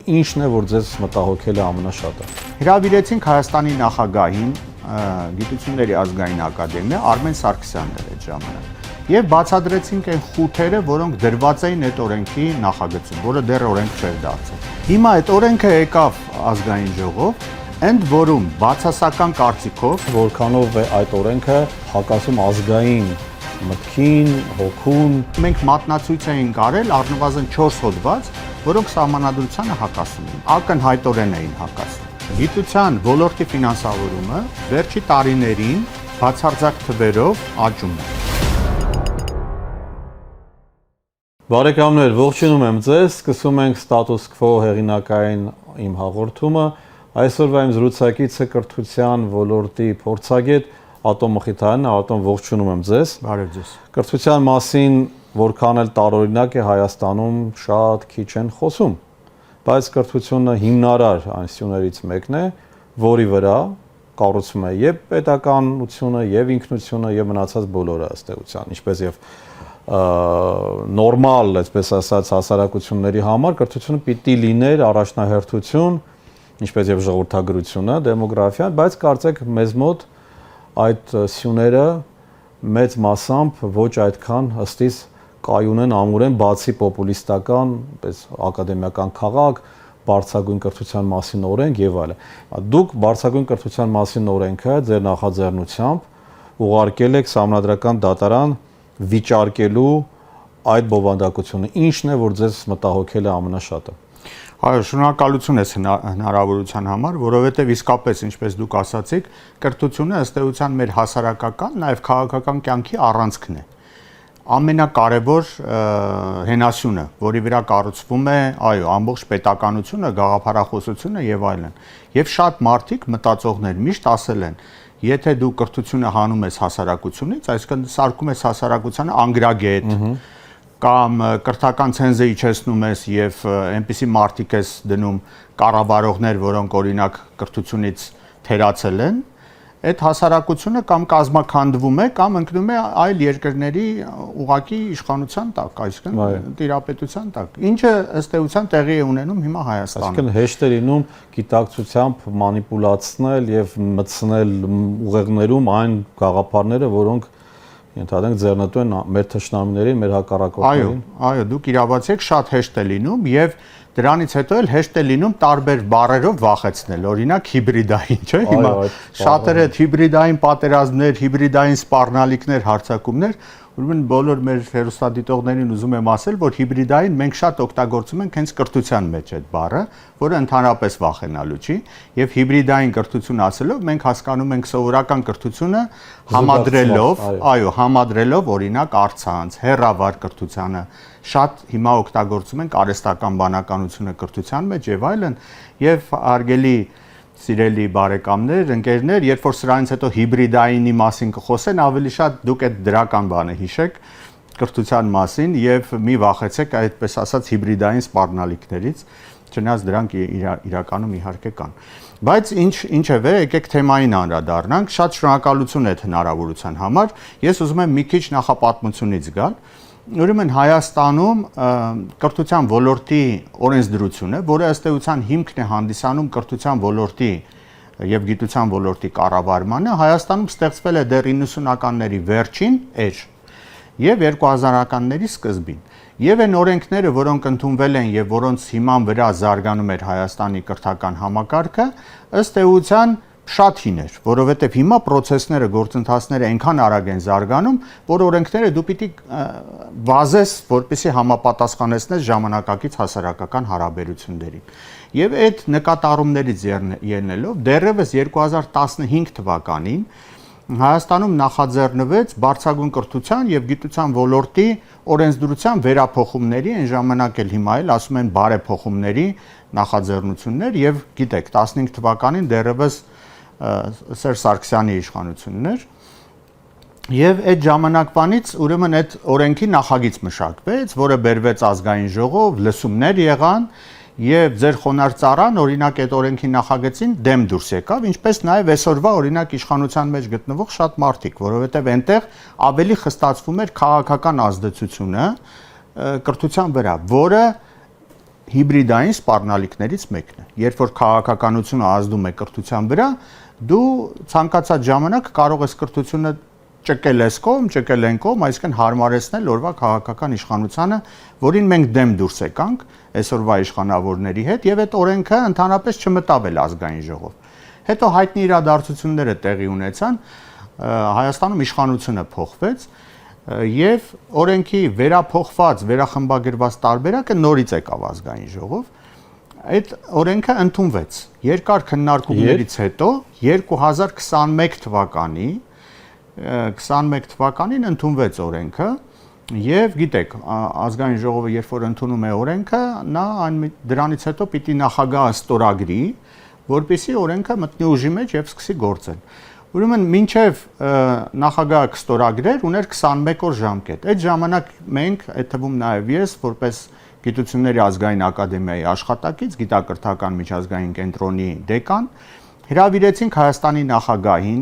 Ինչն է, որ ձեզ մտահոգել է ամենաշատը։ Հրավիրեցինք Հայաստանի նախագահին, Գիտությունների ազգային ակադեմիա Արմեն Սարգսյանն էր այդ ժամանակ։ Եվ բացատրեցինք այն խութերը, որոնք դրված էին այդ օրենքի նախագծում, որը դեռ օրենք չէր դարձել։ Հիմա այդ օրենքը եկավ ազգային ժողով, ընդ որում բացասական կարծիքով, Որքանով է այդ օրենքը հակասում ազգային մտքին, հոգուն։ մենք մատնացույց էինք արել առնվազն 4 հոդված, որոնք սահմանադրությանը հակասում էին, ակնհայտորեն էին հակասում։ Գիտության ոլորտի ֆինանսավորումը վերջի տարիներին բացարձակ թվերով աճում է։ Բարեկամներ, ողջունում եմ ձեզ, սկսում ենք Status Quo հեղինակային իմ հաղորդումը։ Այսօրվա իմ զրուցակիցը կրթության ոլորտի փորձագետ Ատոմ Մխիթարյանն է, Ատոմ, ողջունում եմ ձեզ։ Բարև ձեզ։ Կրթության մասին որքան էլ տարօրինակ է Հայաստանում շատ քիչ են խոսում, բայց կրթությունը հիմնարար այն սյուներից մեկն է, որի վրա կառուցվում է եւ պետականությունը, եւ ինքնությունը, եւ մնացած բոլորը ըստ էության, ինչպես եւ նորմալ, այսպես ասած, հասարակությունների համար կրթությունը պիտի լիներ առաջնահերթություն, ինչպես եւ ժողովրդագրությունը, դեմոգրաֆիան, բայց կարծեք մեզ մոտ այդ սյուները մեծ մասամբ ոչ այդքան ըստիս կայուն են, ամուր են, բացի պոպուլիստական, պես ակադեմիական քաղաք, բարձրագույն կրթության մասին օրենք եւ այլն։ Դուք բարձրագույն կրթության մասին օրենքը ձեր նախաձեռնությամբ ուղարկել եք Սահմանադրական դատարան վիճարկելու այդ բովանդակությունը։ Ինչն է, որ ձեզ մտահոգել է ամենաշատը։ Այո, շնորհակալություն ես հնարավորության համար, որովհետև իսկապես, ինչպես դուք ասացիք, կրթությունը ըստ էության մեր հասարակական, նաև քաղաքական կյանքի առանցքն է։ Ամենակարևոր հենասյունը, որի վրա կառուցվում է, այո, ամբողջ պետականությունը, գաղափարախոսությունը եւ այլն։ Եվ շատ մարդիկ մտածողներ միշտ ասել են, եթե դու կրթությունը հանում ես հասարակությունից, այսինքն սարքում ես հասարակությանը անգրագետ, կամ կրթական ցենզը իջեցնում ես եւ այնպիսի մարդիկ ես դնում կառավարողներ, որոնք օրինակ կրթությունից թերացել են, այդ հասարակությունը կամ կազմաքանդվում է կամ ընկնում է այլ երկրների ուղակի իշխանության տակ, այսինքն տիրապետության տակ, ինչը ըստ էության տեղի է ունենում հիմա Հայաստանում։ Այսինքն հեշտ է լինում գիտակցությամբ մանիպուլացնել եւ մտցնել ուղեղներում այն գաղափարները, որոնք ընդհանրենք ձեռնտու են մեր թշնամիներին, մեր հակառակորդներին։ Այո, դուք իրավացի եք, շատ հեշտ է լինում եւ դրանից հետո էլ հեշտ է լինում տարբեր բառերով վախեցնել, օրինակ հիբրիդային, չէ՞, հիմա շատերը հիբրիդային պատերազմներ, հիբրիդային սպառնալիքներ, հարձակումներ, ուրեմն բոլոր մեր հեռուստադիտողներին ուզում եմ ասել, որ հիբրիդային մենք շատ օգտագործում ենք հենց կրթության մեջ այդ բառը, որը ընդհանրապես վախենալու չի, եւ հիբրիդային կրթություն ասելով մենք հասկանում ենք սովորական կրթությունը համադրելով, այո, համադրելով օրինակ առցանց, հեռավար կրթությանը, շատ հիմա օգտագործում ենք արհեստական բանականությունը կրթության մեջ եւ այլն, եւ արգելի սիրելի բարեկամներ, ընկերներ, երբ որ սրանից հետո հիբրիդայինի մասին կխոսեն, ավելի շատ դուք այդ դրական բանը հիշեք կրթության մասին եւ մի վախեցեք այդպես ասած հիբրիդային սպառնալիքներից, չնայած դրանք իրականում իհարկե կան։ Բայց ինչևէ, եկեք թեմային անդրադառնանք, շատ շնորհակալություն այդ հնարավորության համար։ Ես ուզում եմ մի քիչ նախապատմությունից գալ։ Ուրեմն Հայաստանում կրթության ոլորտի օրենսդրությունը, որը ըստ էության հիմքն է հանդիսանում կրթության ոլորտի եւ գիտության ոլորտի կառավարմանը, Հայաստանում ստեղծվել է դեռ 90-ականների վերջին էջ եւ 2000-ականների սկզբին։ Եվ այն օրենքները, որոնք ընդունվել են եւ որոնց հիման վրա զարգանում էր Հայաստանի կրթական համակարգը, ըստ էության շատ հին էր, որովհետև հիմա process-ները, գործընթացները այնքան արագ են զարգանում, որ օրենքները դու պիտի վազես, որպեսզի համապատասխանեցնես ժամանակակից հասարակական հարաբերություններին։ Եվ այդ նկատառումներից ելնելով դեռևս 2015 թվականին Հայաստանում նախաձեռնվեց բարձրագույն կրթության եւ գիտության ոլորտի օրենսդրության վերափոխումների, այն ժամանակ էլ հիմա էլ ասում են բարեփոխումների նախաձեռնություններ եւ գիտեք 15 թվականին դեռևս Սերժ Սարգսյանի իշխանությունն էր եւ այդ ժամանակվանից ուրեմն այդ օրենքի նախագիծ մշակվեց, որը բերվեց ազգային ժողով, լսումներ եղան եւ ձեր խոնարհ ծառան օրինակ այդ օրենքի նախագծին դեմ դուրս եկավ, ինչպես նաեւ այսօրվա օրինակ իշխանության մեջ գտնվող շատ մարդիկ, որովհետեւ այնտեղ ավելի խստացվում էր քաղաքական ազդեցությունը կրթության վրա, որը հիբրիդային սպառնալիքներից մեկն է։ Երբ որ քաղաքականությունը ազդում է կրթության վրա, դու ցանկացած ժամանակ կարող ես կրթությունը ճկել ես կողմ, ճկել են կողմ, այսինքն հարմարեցնել օրվա քաղաքական իշխանությանը, որին մենք դեմ դուրս եկանք այսօրվա իշխանավորների հետ, եւ այդ օրենքը ընդհանրապես չմտավ էլ ազգային ժողով։ Հետո հայտնի իրադարձությունները տեղի ունեցան, Հայաստանում իշխանությունը փոխվեց եւ օրենքի վերափոխված, վերախմբագրված տարբերակը նորից եկավ ազգային ժողով։ Այդ օրենքը ընդունվեց։ Երկար քննարկումներից հետո 2021 թվականին ընդունվեց օրենքը եւ գիտեք, ազգային ժողովը երբ որ ընդունում է օրենքը, նա դրանից հետո պիտի նախագահը ստորագրի, որպեսզի օրենքը մտնի ուժի մեջ եւ սկսի գործել։ Ուրեմն մինչև նախագահը կստորագրեր, ուներ 21 օր ժամկետ։ Այդ ժամանակ մենք, այդ թվում նաև ես, որպես Գիտությունների ազգային ակադեմիայի աշխատակից, Գիտակրթական միջազգային կենտրոնի դեկան, հրավիրեցինք Հայաստանի նախագահին,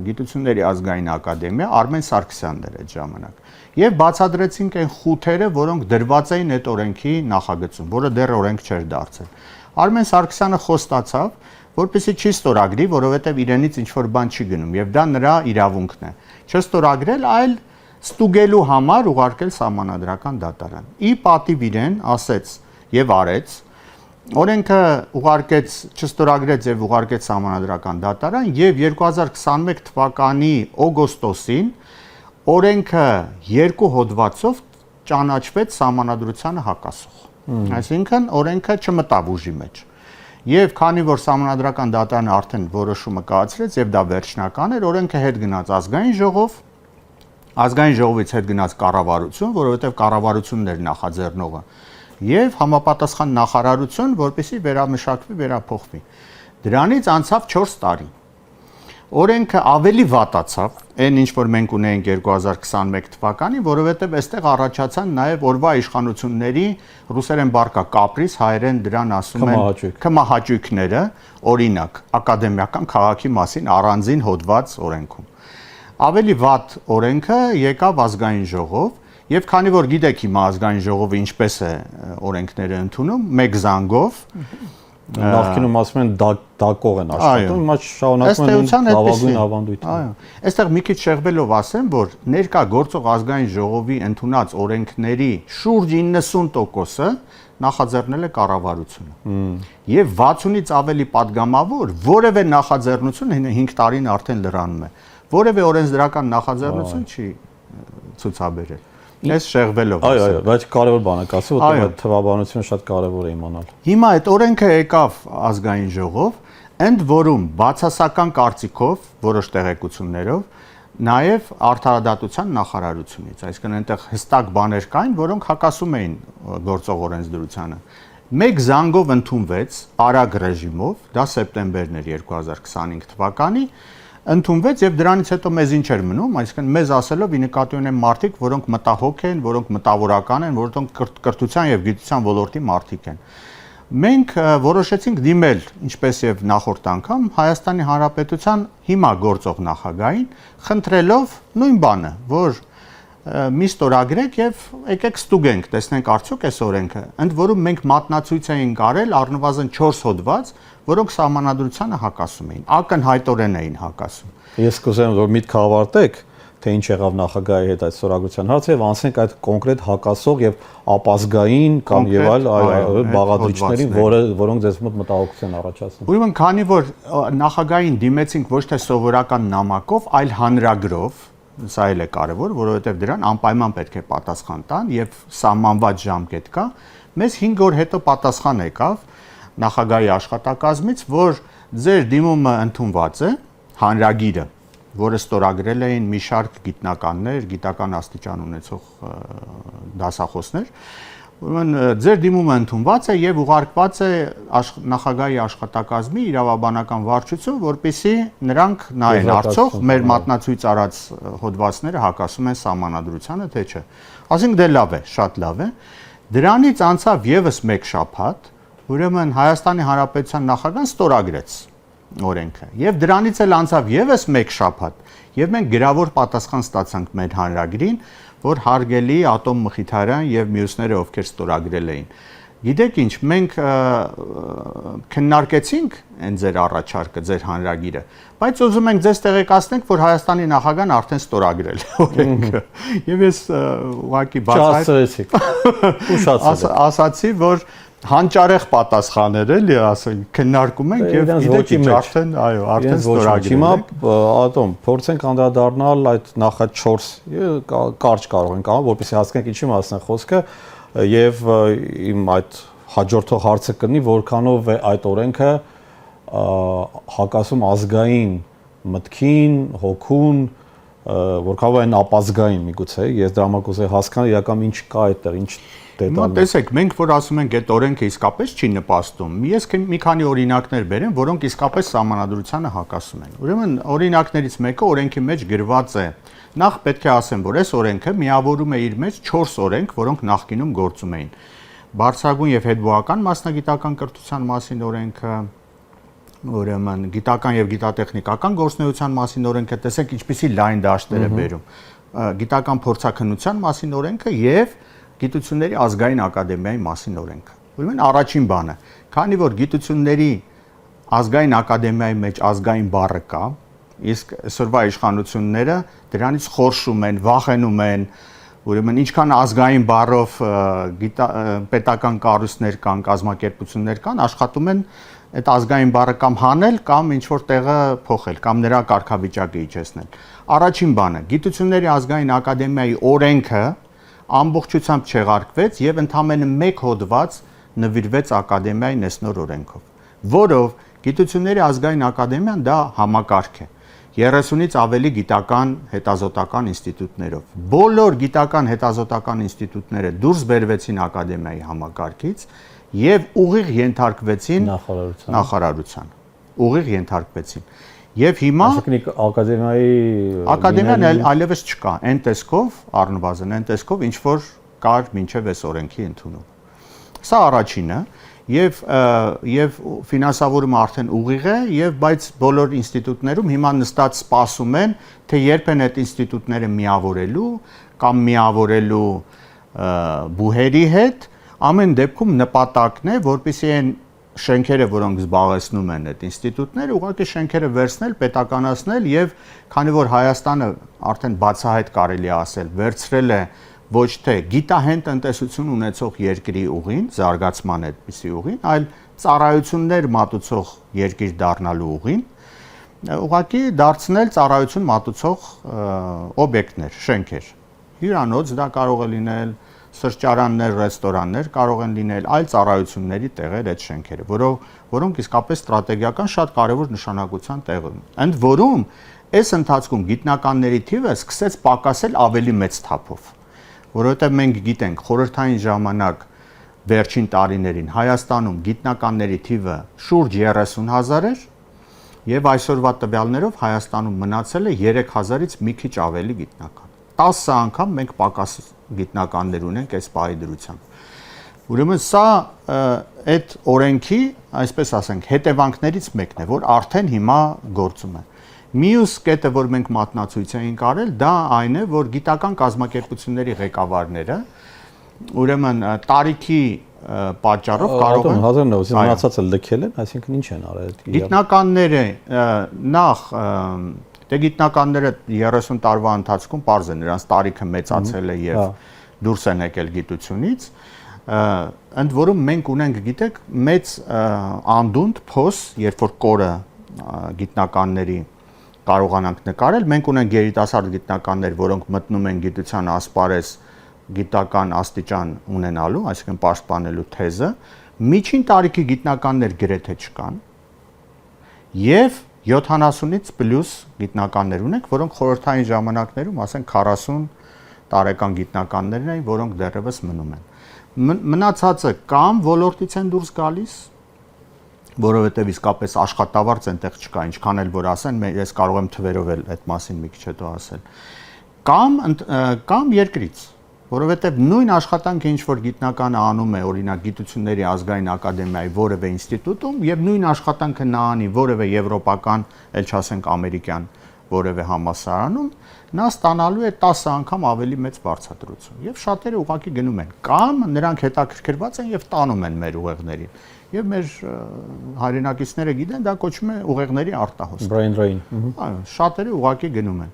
Գիտությունների ազգային ակադեմիա, Արմեն Սարգսյանն էր այդ ժամանակ։ Եվ բացատրեցինք այն խութերը, որոնք դրված էին այդ օրենքի նախագծում, որը դեռ օրենք չէր դարձել։ Արմեն Սարգսյանը խոստացավ, որպեսզի չի ստորագրի, որովհետև իրենից ինչ-որ բան չի գնում, եւ դա նրա իրավունքն է։ Չստորագրել, այլ ստուգելու համար ուղարկել Սահմանադրական դատարան։ Ի պատիվ իրեն ասեց եւ արեց, օրենքը ուղարկեց, չստորագրեց եւ ուղարկեց Սահմանադրական դատարան եւ 2021 թվականի օգոստոսին օրենքը 2 հոդվածով ճանաչվեց Սահմանադրությանը հակասող։ Այսինքն օրենքը չմտավ ուժի մեջ։ Եվ քանի որ Սահմանադրական դատարանը արդեն որոշումը կայացրեց եւ դա վերջնական էր, օրենքը հետ գնաց ազգային ժողով, ազգային ժողովից հետ գնաց կառավարություն, որովհետեւ կառավարությունն էր նախաձեռնողը, եւ համապատասխան նախարարություն, որպեսզի վերամշակվի, վերափոխվի։ Դրանից անցավ 4 տարի։ Օրենքը ավելի վատացավ, այն ինչ որ մենք ունեինք 2021 թվականին, որովհետև այստեղ առաջացան նաև օրվա իշխանությունների ռուսերեն բառկա կապրիս, հայերեն դրան ասում են քմահաճույքները, օրինակ, ակադեմիական քաղաքի մասին առանձին հոդված օրենքում։ Ավելի վատ օրենքը եկավ ազգային ժողով, եւ քանի որ գիտեք հիմա ազգային ժողովը ինչպես է օրենքները ընդունում, մեկ զանգով Նախկինում ասում են դակող են աշխատում, հիմա շարունակում են լավագույն ավանդույթը։ Այո։ Այստեղ մի քիչ շեղվելով ասեմ, որ ներկա գործող ազգային ժողովի ընդունած օրենքների շուրջ 90%-ը նախաձեռնել է կառավարությունը։ Եվ 60-ից ավելի падգամավոր որևէ նախաձեռնություն 5 տարին արդեն լրանում է։ Որևէ օրենսդրական նախաձեռնություն չի ցուցաբերել։ Ես շեղվելով ասեմ։ Այո, բայց կարևոր բան եք ասում, որտեղ այդ թվաբանությունը շատ կարևոր է իմանալ։ Հիմա այդ օրենքը եկավ ազգային ժողով, ընդ որում բացասական կարծիքով, որոշ տեղեկություններով, նաև արդարադատության նախարարությունից, այսինքն այնտեղ հստակ բաներ կային, որոնք հակասում էին գործող օրենսդրությանը։ Մեկ զանգով ընդունվեց արագ ռեժիմով, դա սեպտեմբերն էր 2025 թվականի, ընդունվեց եւ դրանից հետո մեզ ինչ էր մնում, այսինքն մեզ ասելով ի նկատի ունեմ մարդիկ, որոնք մտահոգ են, որոնք մտավորական են, որոնք կրթության եւ գիտության ոլորտի մարդիկ են։ Մենք որոշեցինք դիմել, ինչպես եւ նախորդ անգամ, Հայաստանի Հանրապետության հիմա գործող նախագահին, խնդրելով նույն բանը, որ մի ստորագրեք եւ եկեք ստուգենք, տեսնենք արդյոք այս օրենքը, ընդ որում մենք մատնացույց էինք արել առնվազն 4 հոդված, որոնք Սահմանադրությանը հակասում էին, ակնհայտորեն էին հակասում։ Ես կուզեմ որ միտք ավարտեք, թե ինչ եղավ նախագահի հետ այդ ստորագրության հարցը եւ անցնենք այդ կոնկրետ հակասող եւ ապազգային կամ եւ այլ բաղադրիչներին, որոնք ձեզ մոտ մտահոգություն առաջացնում։ Ուրեմն քանի որ նախագահին դիմեցինք ոչ թե սովորական նամակով, այլ հանրագրով, սա էլ է կարևոր, որովհետև դրան անպայման պետք է պատասխան տան եւ սահմանված ժամկետ կա, մեզ 5 օր հետո պատասխան եկավ նախագահի աշխատակազմից, որ ձեր դիմումը ընդունված է, հանրագիրը, որը ստորագրել էին մի շարք գիտնականներ, գիտական աստիճան ունեցող դասախոսներ, ուրեմն ձեր դիմումը ընդունված է եւ ուղարկված է նախագահի աշխատակազմի իրավաբանական վարչություն, որպեսզի նրանք նայեն արդյոք մեր մատնացույց արած հոդվածները հակասում են Սահմանադրությանը, թե չէ։ Ասենք դե լավ է, շատ լավ է։ Դրանից անցավ եւս 1 շաբաթ, ուրեմն Հայաստանի Հանրապետության նախագահան ստորագրեց օրենքը։ Եվ դրանից էլ անցավ եւս 1 շաբաթ, եւ մենք գրավոր պատասխան ստացանք մեր հանրագրին, որ հարգելի Ատոմ Մխիթարյան եւ մյուսները ովքեր ստորագրել էին։ Գիտեք ինչ, մենք քննարկեցինք այն ձեր առաջարկը, ձեր հանրագիրը, բայց ուզում ենք ձեզ տեղեկացնենք, որ Հայաստանի նախագահան արդեն ստորագրել է օրենքը։ Եվ ես ուղղակի բացահայտեցիք։ Ասացի, որ հանճարեղ պատասխաներ էլի, ասենք, քննարկում ենք եւ գիտեք ինչ, արդեն, այո, արդեն ստորագրել։ Հիմա ատոմ, փորձենք անդրադառնալ այդ նախած 4 կարճ կարող ենք անում, որպեսզի հասկանանք ինչի մասն է խոսքը, եւ իմ այդ հաջորդող հարցը կլինի, որքանով է այդ օրենքը հակասում ազգային մտքին, հոգուն, որքանով այն ապազգային միգուցե, ես դրա համար կուզեի հասկանալ իրական ինչ կա այդտեղ, ինչ Հիմա տեսեք, մենք որ ասում ենք այդ օրենքը իսկապես չի նպաստում, ես մի քանի օրինակներ բերեմ, որոնք իսկապես սահմանադրությանը հակասում են։ Ուրեմն օրինակներից մեկը օրենքի մեջ գրված է։ Նախ պետք է ասեմ, որ այս օրենքը միավորում է իր մեջ 4 օրենք, որոնք նախկինում գործում էին։ Բարձրագույն եւ հետբուական մասնագիտական կրթության մասին օրենքը, ուրեմն գիտական եւ գիտատեխնիկական գործունեության մասին օրենքը, տեսեք ինչպիսի լայն դաշտեր է բերում։ Գիտական փորձաքննության մասին օրենքը եւ Գիտությունների ազգային ակադեմիայի մասին օրենքը։ Ուրեմն առաջին բանը, քանի որ գիտությունների ազգային ակադեմիայի մեջ ազգային բառը կա, իսկ այսօրվա իշխանությունները դրանից խորշում են, վախենում են, ուրեմն ինչքան ազգային բառով պետական կառույցներ կան, կազմակերպություններ կան, աշխատում են այդ ազգային բառը կամ հանել, կամ ինչ որ տեղը փոխել, կամ նրա կարգավիճակը իջեցնել։ Առաջին բանը, Գիտությունների ազգային ակադեմիայի օրենքը ամբողջությամբ չեղարկվեց եւ ընդամենը 1 հոդված նվիրվեց ակադեմիային այս նոր օրենքով, որով Գիտությունների ազգային ակադեմիան դա համակարգ է 30-ից ավելի գիտական հետազոտական ինստիտուտներով։ Բոլոր գիտական հետազոտական ինստիտուտները դուրս բերվեցին ակադեմիայի համակարգից եւ ուղիղ ենթարկվեցին նախարարության։ Ուղիղ ենթարկվեցին։ Եվ հիմա ակադեմիան այլևս չկա, այն տեսքով, առնվազն այն տեսքով, ինչ որ կար մինչև այս օրենքի ընդունում։ Սա առաջինը, եւ ֆինանսավորումը արդեն ուղիղ է, եւ բայց բոլոր ինստիտուտներում հիմա նստած սպասում են, թե երբ են այդ ինստիտուտները միավորելու կամ միավորելու բուհերի հետ, ամեն դեպքում նպատակն է, որպեսզի այն շենքերը, որոնք զբաղեցնում են այդ ինստիտուտները, ուղղակի շենքերը վերցնել, պետականացնել եւ քանի որ Հայաստանը արդեն բացահայտ կարելի է ասել, վերցրել է ոչ թե գիտահեն տնտեսություն ունեցող երկրի ուղին, զարգացման այդպիսի ուղին, այլ ծառայություններ մատուցող երկիր դառնալու ուղին, ուղղակի դարձնել ծառայություն մատուցող օբյեկտներ, շենքեր։ Հյուրանոց դա կարող է լինել սրճարաններ, ռեստորաններ կարող են լինել այլ ծառայությունների տեղեր այդ շենքերը, որոնք իսկապես ստրատեգիական շատ կարևոր նշանակության տեղ ունեն։ Ընդ որում, այս ընթացքում գիտնականների թիվը սկսեց պակասել ավելի մեծ թափով, որովհետև մենք գիտենք, խորհրդային ժամանակ վերջին տարիներին Հայաստանում գիտնականների թիվը շուրջ 30,000 էր, եւ այսօրվա տվյալներով Հայաստանում մնացել է 3,000-ից մի քիչ ավելի գիտնական։ 10 անգամ մենք պակաս գիտնականներ ունենք այս պահի դրությամբ։ Ուրեմն սա այդ օրենքի, այսպես ասենք, հետևանքներից մեկն է, որ արդեն հիմա գործում է։ Մյուս կետը, որ մենք մատնացույց էինք արել, դա այն է, որ գիտական կազմակերպությունների ղեկավարները, ուրեմն տարիքի պատճառով կարող են 1900 մնացածը լքել են, այսինքն ինչ են արել։ Գիտնականները նախ Դե գիտնականները 30 տարվա ընթացքում պարզ է նրանց տարիքը մեծացել է եւ դուրս են եկել գիտությունից, ընդ որում մենք ունենք, գիտեք, մեծ անդունդ փոս, երբ որ կորը գիտնականների կարողանանք նկարել, մենք ունենք երիտասարդ գիտնականներ, որոնք մտնում են գիտության ասպարեզ գիտական աստիճան ունենալու, այսինքն պաշտպանելու թեզը, միջին տարիքի գիտնականներ գրեթե չկան եւ 70-ից պլյուս գիտնականներ ունենք, որոնք խորհրդային ժամանակներում, ասենք 40 տարեկան գիտնականներն էին, որոնք դեռևս մնում են։ Մնացածը կամ ոլորտից են դուրս գալիս, որովհետև իսկապես աշխատավարձ այնտեղ չկա, ինչքան էլ որ ասեն, ես կարող եմ թվերով էլ այդ մասին մի քիչ հետո ասել, կամ երկրից, որովհետև նույն աշխատանքը, ինչ որ գիտնականը անում է, օրինակ Գիտությունների ազգային ակադեմիայի որևէ ինստիտուտում, եւ նույն աշխատանքը նա անի որևէ եվրոպական, ել չասենք ամերիկյան որևէ համալսարանում, նա ստանալու է 10 անգամ ավելի մեծ բարձրացում։ Եվ շատերը ուղղակի գնում են կամ նրանք հետաքրքրված են եւ տանում են մեր ուղեղներին։ Եվ մեր հայրենակիցները գիտեն, դա կոչվում է ուղեղների արտահոսք։ Brain drain։ Այո, շատերը ուղղակի գնում են։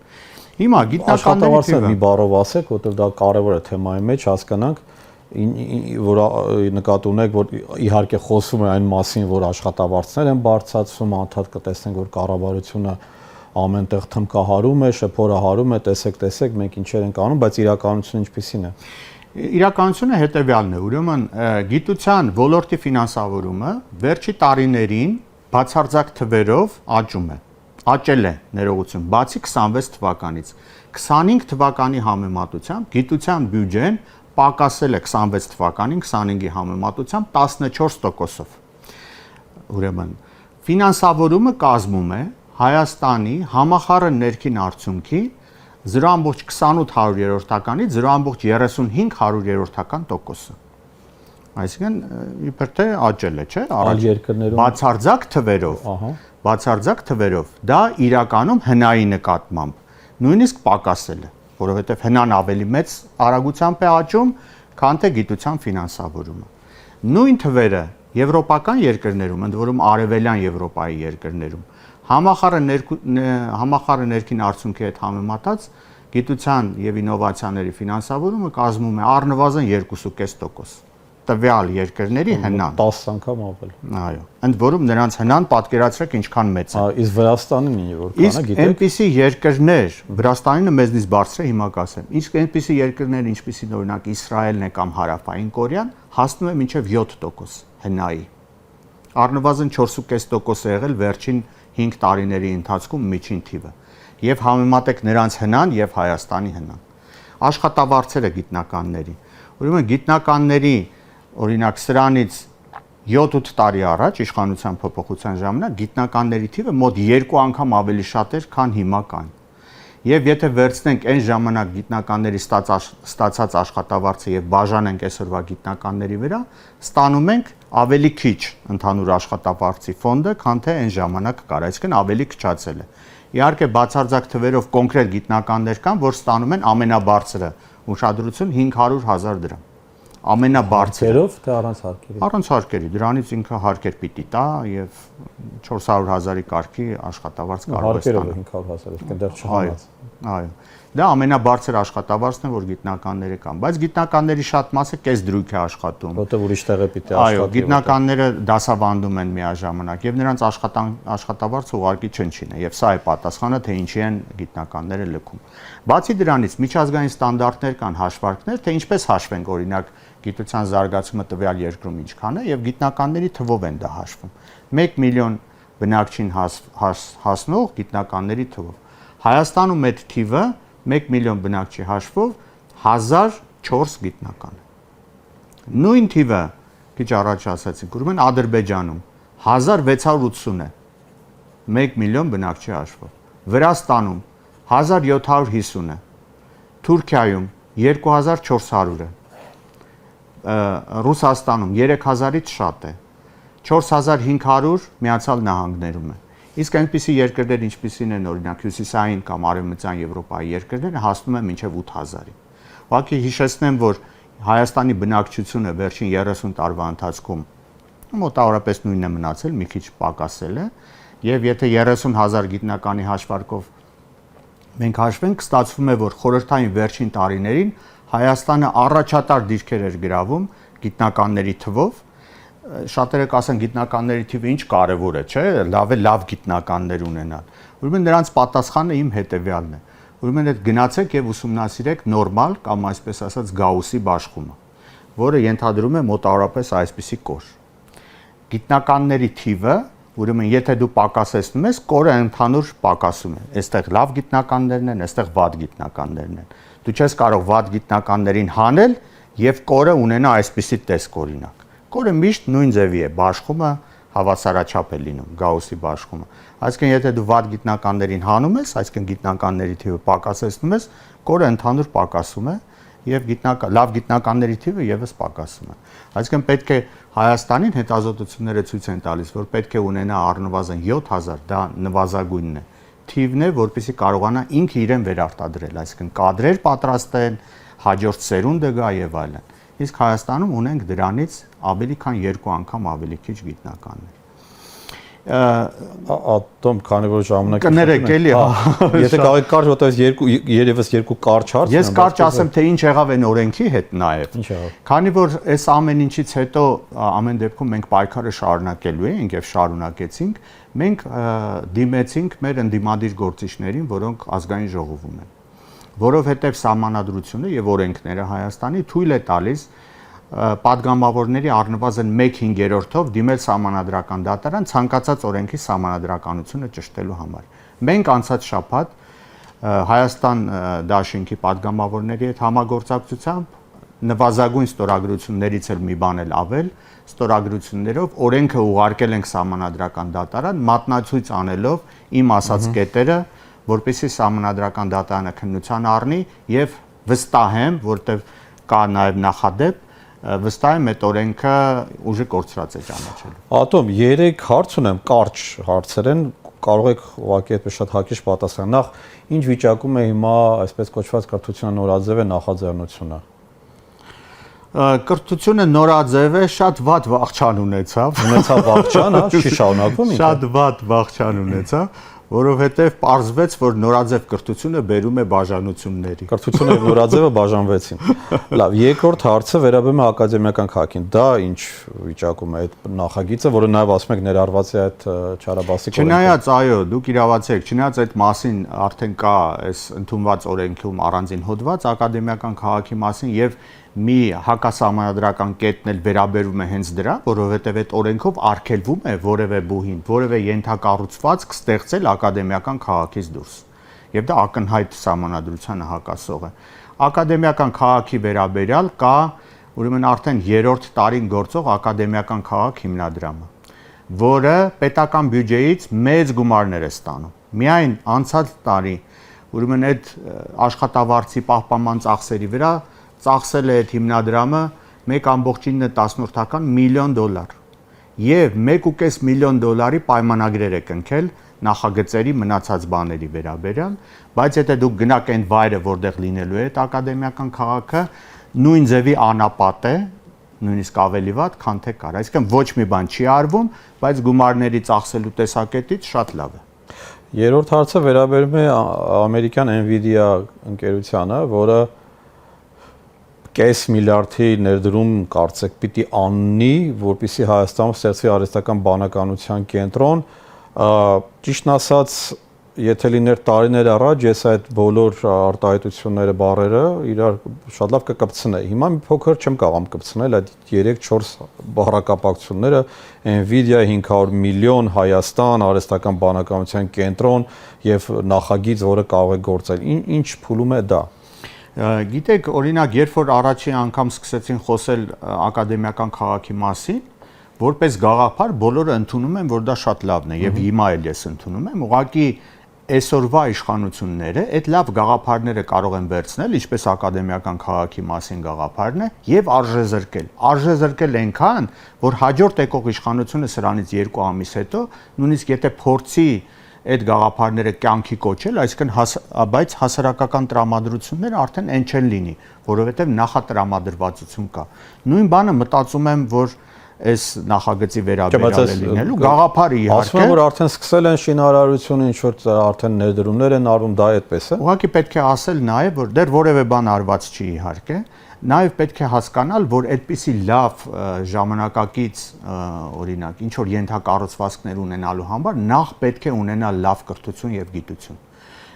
Հիմա գիտնականների աշխատավարձը մի բառով ասեք, որտեղ դա կարևոր է թեմայի մեջ հասկանանք, որ նկատի ունեք, որ իհարկե խոսում է այն մասին, որ աշխատավարձներ են բարձրացում, անդադ կտեսնենք, որ կառավարությունը ամենտեղ թմկահարում է, շփորը հարում է, տեսեք, մենք ինչեր ենք անում, բայց իրականությունը ինչպիսին է։ Իրականությունը հետևյալն է, ուրեմն գիտության ոլորտի ֆինանսավորումը վերջի տարիներին բացարձակ թվերով աճում է։ Աճել է ներողություն, բացի 26 թվականից։ 25 թվականի համեմատությամբ գիտության բյուջեն պակասել է 26 թվականին 25-ի համեմատությամբ 14%-ով։ Ուրեմն ֆինանսավորումը կազմում է Հայաստանի համախառն ներքին արդյունքի 0.28%-ից 0.35%-ը։ Այսինքն իբր թե աճել է, չէ՞, այլ երկրներում բացարձակ թվերով դա իրականում հնայի նկատմամբ նույնիսկ պակասել է, որովհետև հնան ավելի մեծ արագությամբ է աճում, քան թե գիտության ֆինանսավորումը։ Նույն թվերը եվրոպական երկրներում, ընդ որում արևելյան Եվրոպայի երկրներում, համախառն ներքին արդյունքի հետ համեմատած գիտության եւ ինովացիաների ֆինանսավորումը կազմում է առնվազն 2.5%։ Տվյալ երկրների հնան 10 անգամ ավել։ Այո, ընդ որում նրանց հնան պատկերացրեք ինչքան մեծ է։ Իսկ Վրաստանին ինչ որ կան, գիտեք։ Իսկ այնպիսի երկրներ, Վրաստանինը մեզնից բարձր է, հիմա կասեմ։ Իսկ այնպիսի երկրներ, ինչպիսին օրինակ Իսրայելն է կամ Հարավային Կորեան, հասնում է մինչև 7% հնայի։ Առնվազն 4.5% է եղել վերջին 5 տարիների ընթացքում միջին թիվը։ Եվ համեմատեք նրանց հնան եւ Հայաստանի հնան։ Աշխատավարձերը գիտնականների։ Ուրեմն գիտնականների օրինակ սրանից 7-8 տարի առաջ իշխանության փոփոխության ժամանակ գիտնականների թիվը մոտ 2 անգամ ավելի շատ էր, քան հիմա կան։ Եվ եթե վերցնենք այն ժամանակ գիտնականների ստացած աշխատավարձը եւ բաժանենք այսօրվա գիտնականների վրա, ստանում ենք ավելի քիչ ընդհանուր աշխատավարձի ֆոնդը, քան թե այն ժամանակ կար, այսինքն ավելի քչացել է։ Իհարկե բացարձակ թվերով կոնկրետ գիտնականներ կան, որ ստանում են ամենաբարձրը ուշադրություն 500,000 դրամ։ Ամենաբարձրով թե առանց հարկերի։ Առանց հարկերի, դրանից ինքը հարկեր պիտի տա եւ 400,000-ի կարգի աշխատավարձ կարող է ստանալ։ Հարկերով 500,000, այսինքն դեռ չհանած։ Այո։ Դա ամենաբարձր աշխատավարձն է, որ գիտնականները կան, բայց գիտնականների շատ մասը կես դրույք է աշխատում։ Որտեղ ուրիշ տեղ է պիտի աշխատի։ Այո, գիտնականները դասավանդում են միաժամանակ եւ նրանց աշխատավարձը ուղղակի չնչին է եւ սա է պատասխանը, թե ինչի են գիտնականները լքում։ Բացի դրանից միջազգային ստանդարտներ կան, հաշվարկներ, թե ինչպես հաշվենք օրինակ գիտության զարգացումը տվյալ երկրում ինչքան է եւ գիտնականների թվով են դա հաշվում։ 1 միլիոն բնակչին հասնող գիտնականների թվով։ Հայաստանում այդ թիվը 1 միլիոն բնակչի հաշվով 1004 գիտնական է։ Նույն թիվը քիչ առաջ ասացինք, ուրեմն Ադրբեջանում 1680 է 1 միլիոն բնակչի հաշվով։ Վրաստանում 1750 է։ Թուրքիայում 2400 է։ Ռուսաստանում 3000-ից շատ է, 4500 Միացյալ Նահանգներում է։ Իսկ այնպիսի երկրներ ինչպիսին են օրինակ հյուսիսային կամ արևմտյան Եվրոպայի երկրները հասնում են մինչև 8000-ի։ Ուղղակի հիշեցնեմ, որ Հայաստանի բնակչությունը վերջին 30 տարվա ընթացքում մոտավորապես նույնն է մնացել, մի քիչ պակասել է, եւ եթե 30,000 գիտնականի հաշվարկով մենք հաշվենք, ստացվում է, որ խորհրդային վերջին տարիներին Հայաստանը առաջատար դիրքեր էր գրավում գիտնականների թվով։ Շատերը կասեն գիտնականների թիվը ինչ կարևոր է, չէ՞, լավ է լավ գիտնականներ ունենալ։ Ուրեմն նրանց պատասխանը իմ հետևյալն է։ Ուրեմն այդ գնացեք եւ ուսումնասիրեք նորմալ կամ այսպես ասած Գաուսի բաշխումը, որը ենթադրում է մոտավորապես այսպիսի կոր։ Գիտնականների թիվը, ուրեմն եթե դու պակասեցնում ես, կորը ընդհանուր պակասում է։ Այստեղ լավ գիտնականներն են, այստեղ վատ գիտնականներն են։ Դու չես կարող վատ գիտնականներին հանել եւ կորը ունենա այսպիսի տեսք օրինակ։ Կորը միշտ նույն ձևի է, բաշխումը հավասարաչափ է լինում, Գաուսի բաշխումը։ Այսինքն եթե դու վատ գիտնականներին հանում ես, այսինքն գիտնականների թիվը պակասեցնում ես, կորը ընդհանուր պակասում է եւ լավ գիտնականների թիվը եւս պակասում է։ Այսինքն պետք է Հայաստանին հետազոտությունները ցույց են տալիս, որ պետք է ունենա առնվազն 7000, դա նվազագույնն է, թիվն է, որպեսզի կարողանա ինքը իրեն վերարտադրել, այսինքն կադրեր պատրաստեն, հաջորդ սերունդը գա եւ այլն։ Իսկ Հայաստանում ունենք դրանից ավելի քան 2 անգամ ավելի քիչ գիտնականներ։ Ատոմ, քանի որ ժամանակ կներեք էլի, եթե կարող կարճ, որտեղ երևս երկու կարճ հարց։ Ես կարճ ասեմ, թե ինչ եղավ այն օրենքի հետ նաև։ Ինչ եղավ։ Քանի որ այս ամեն ինչից հետո ամեն դեպքում մենք պայքարը շարունակելու ենք եւ շարունակեցինք, մենք դիմեցինք մեր ընդդիմադիր գործիչներին, որոնք ազգային ժողովում են, որովհետեւ սահմանադրությունը եւ օրենքները Հայաստանի թույլ է տալիս պատգամավորների առնվազն 1/5-ով դիմել սահմանադրական դատարան ցանկացած օրենքի սահմանադրականությունը ճշտելու համար։ Մենք անցած շաբաթ Հայաստան Դաշինքի պատգամավորների հետ համագործակցությամբ նվազագույն ստորագրություններից էլ մի բան էլ ավել, ստորագրություններով օրենքը ուղարկել ենք սահմանադրական դատարան, մատնացույց անելով իմ ասած կետերը, որպեսզի սահմանադրական դատարանը քննության առնի եւ վստահ եմ, որտեղ կա նաեւ նախադեպ վստահ եմ այդ օրենքը ուժը կորցրած է ճանաչելու։ Ատոմ, 3 հարց ունեմ, կարճ հարցեր են, կարող եք ուղղակի այդպես շատ հակիրճ պատասխանել։ Նախ, ինչ վիճակում է հիմա այսպես կոչված կրթության նորաձև նախաձեռնությունը։ Կրթությունը նորաձև է, շատ վատ վախճան ունեցավ։ Ունեցավ վախճան, հա, չի շարունակվում ինքը։ Շատ վատ վախճան ունեցավ, որովհետև պարզվեց, որ նորաձև կրթությունը բերում է բաժանությունների։ Կրթությունը եւ նորաձևը բաժանվեցին։ Լավ, երկրորդ հարցը վերաբերում է ակադեմիական քաղաքին։ Դա ինչ վիճակում է այդ նախագիծը, որը նաեւ ասում եք ներառված է այդ Չարաբասիկ օրենքում։ Չնայած, այո, դուք իրավացի եք, չնայած այդ մասին արդեն կա այս ընդունված օրենքում առանձին հոդված ակադեմիական քաղաքի մասին եւ մի հակասահմանադրական կետն էլ վերաբերում է հենց դրա, որովհետև այդ օրենքով արգելվում է որևէ բուհին, որևէ ենթակառուցվածք ստեղծել ակադեմիական քաղաքից դուրս։ Եվ դա ակնհայտ սահմանադրությանը հակասող է։ Ակադեմիական քաղաքի վերաբերյալ կա ուրեմն արդեն 3-րդ տարին գործող ակադեմիական քաղաք հիմնադրամը, որը պետական բյուջեից մեծ գումարներ է ստանում։ Միայն անցած տարի ուրեմն այդ աշխատավարձի պահպանման ծախսերի վրա ծախսել է այդ հիմնադրամը 1.9 միլիոն դոլար եւ 1.5 միլիոն դոլարի պայմանագրեր է կնքել նախագծերի մնացած բաների վերաբերյալ, բայց եթե դուք գնաք այն վայրը, որտեղ լինելու է այդ ակադեմիական քաղաքը, նույն ձևի անապատ է, նույնիսկ ավելի վատ, քան թե կար։ Այսինքն ոչ մի բան չի արվում, բայց գումարների ծախսելու տեսակետից շատ լավ է։ Երրորդ հարցը վերաբերում է ամերիկյան Nvidia ընկերությանը, որը կես միլիարդի ներդրում կարծեք պիտի անի, որպեսզի Հայաստանում ստեղծվի արհեստական բանականության կենտրոն, ճիշտն ասած, եթե լիներ տարիներ առաջ, ես այդ բոլոր արտահայտությունները, բառերը իրար շատ լավ կկպցնեի։ Հիմա մի փոքր չեմ կարող կպցնել այդ 3-4 բառակապակցությունները, Nvidia 500 միլիոն, Հայաստան, արհեստական բանականության կենտրոն եւ նախագիծ, որը կարող է գործել։ Ինչ փուլում է դա։ Գիտեք, օրինակ, երբ որ առաջին անգամ սկսեցին խոսել ակադեմիական քաղաքի մասին, որպես գաղափար բոլորը ընդունում են, որ դա շատ լավն է եւ հիմա էլ ես ընդունում եմ, ուղղակի այսօրվա իշխանությունները այդ լավ գաղափարները կարող են վերցնել, ինչպես ակադեմիական քաղաքի մասին գաղափարն է, եւ արժեզրկել այնքան, որ հաջորդ եկող իշխանությունը սրանից 2 ամիս հետո, նույնիսկ եթե փորձի այդ գաղափարները կյանքի կոչել, այսինքն բայց հասարակական տրամադրությունները արդեն այն չեն լինի, որովհետև նախատրամադրվածություն կա։ Նույն բանը մտածում եմ, որ այս նախագծի վերաբերյալ է լինելու գաղափարը իհարկե։ Ասում եմ, որ արդեն սկսել են շինարարությունը, ինչ որ արդեն ներդրումներ են արվում, դա այդպես է։ Ուղղակի պետք է ասել նաև, որ դեռ որևէ բան արված չի իհարկե, նաև պետք է հասկանալ, որ այդպիսի լավ ժամանակակից օրինակ, ինչ որ ենթակառուցվածքներ ունենալու համար նախ պետք է ունենալ լավ կրթություն եւ գիտություն։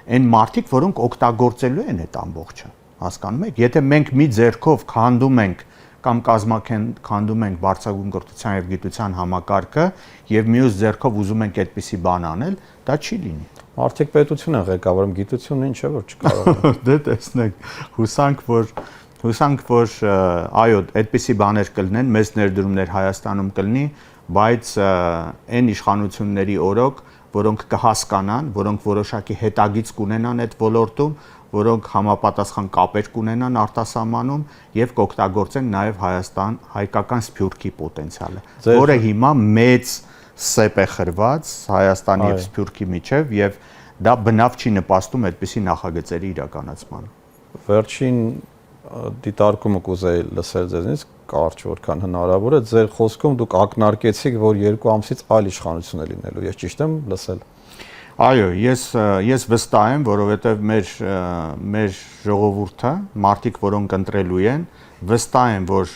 Այն մարդիկ, որոնք օգտագործելու են այդ ամբողջը, հասկանում եք, եթե մենք մի ձեռքով քանդում ենք կամ կազմաքանդում ենք բարձրագույն կրթության եւ գիտության համակարգը եւ մյուս ձեռքով ուզում ենք այդպիսի բան անել, դա չի լինի։ Մարդիկ պետություն են ղեկավարում, գիտությունը ինչ է, որ չկարողանում։ Դե տեսնեք, հուսանք, որ այո, այդպիսի բաներ կլինեն, մեծ ներդրումներ Հայաստանում կլինի, բայց այն իշխանությունների օրոք, որոնք կհասկանան, որոնք որոշակի հետագիծ կունենան այդ ոլորտում, որոնք համապատասխան կապեր կունենան արտասահմանում եւ կօգտագործեն նաեւ հայկական սփյուռքի պոտենցիալը, որը հիմա մեծ սեպ է խրված Հայաստանի եւ Սփյուռքի միջև եւ դա բնավ չի նպաստում այդպիսի նախագծերի իրականացմանը։ Վերջին դիտարկումը կուզեի լսել ձեզնից կարճ որքան հնարավոր է ձեր խոսքում դուք ակնարկեցիք որ 2 ամսից այլ իշխանություն է լինելու ես ճիշտ եմ լսել Այո ես վստահ եմ որովհետև մեր ժողովուրդը մարդիկ որոնք ընտրելու են վստահ են որ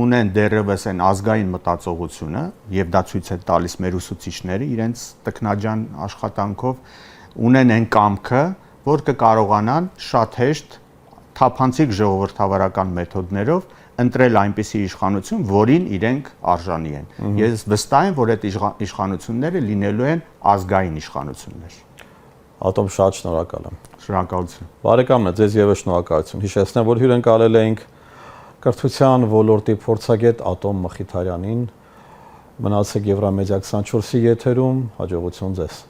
ունեն դեռևս այն ազգային մտածողությունը եւ դա ցույց է տալիս մեր ուսուցիչները իրենց տքնաջան աշխատանքով ունեն այն կամքը որ կկարողանան շատ հեշտ թափանցիկ ժողովրդավարական մեթոդներով ընտրել այնպիսի իշխանություն, որին իրենք արժանի են։ Ես վստահ եմ, որ այդ իշխանությունները լինելու են ազգային իշխանություններ։ Ատոմ շատ շնորհակալ եմ։ Շնորհակալություն։ Բարեկամներ, ձեզ եւս շնորհակալություն։ Հիշեցնեմ, որ հյուրընկալել էինք կրթության ոլորտի փորձագետ Ատոմ Մխիթարյանին։ Մնացեք Եվրամեդիա 24-ի եթերում, հաջողություն ձեզ։